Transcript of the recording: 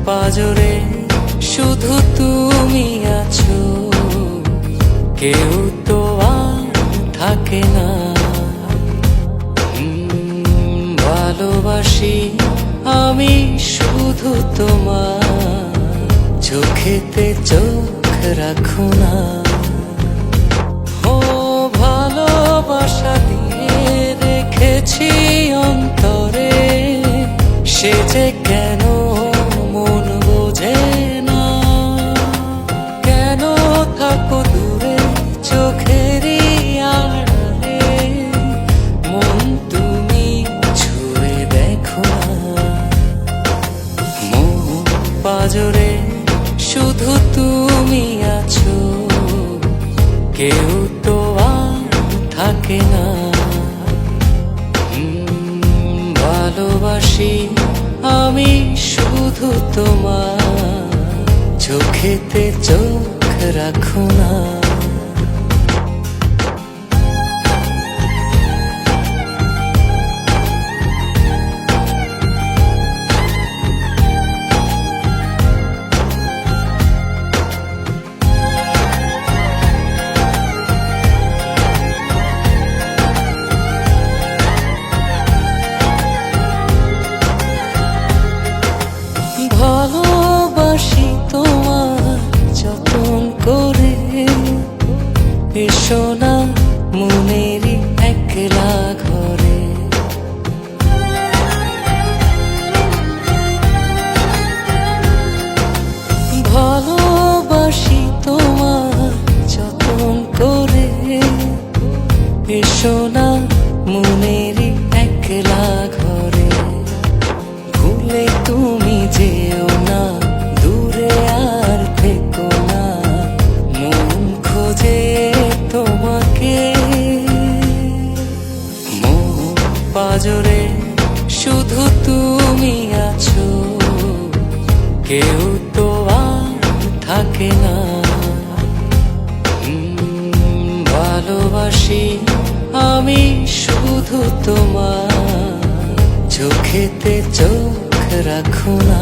পাজরে শুধু তুমি আছো, কেউ তো আর থাকে না। ভালোবাসি আমি শুধু তোমার, চোখেতে চোখ রাখো না। ও ভালোবাসা দিয়ে রেখেছি অন্তরে, সে যে কেন মন বোঝে না। কেন থাকো দূরে চোখেরই আড়ালে, মন তুমি ছুঁয়ে দেখো না। মন পাজরে শুধু তুমি আছো, কেউ তো আর থাকে না। ভালোবাসি আমি শুধু তোমার, চোখেতে চোখ রাখো না। ভালোবাসি তোমার যতন করে, এসো না মনেরই একলা ঘরে। ভালোবাসি তোমার যতন করে, এসো না মনেরই একলা ঘরে। ভুলে তুমি যেও না, দূরে আর থেকো না, মন খোঁজে তোমাকে। মন পাজরে শুধু তুমি আছো, কেউ তো আর থাকে না। ভালোবাসি আমি শুধু তোমার, চোখেতে চোখ রাখো না।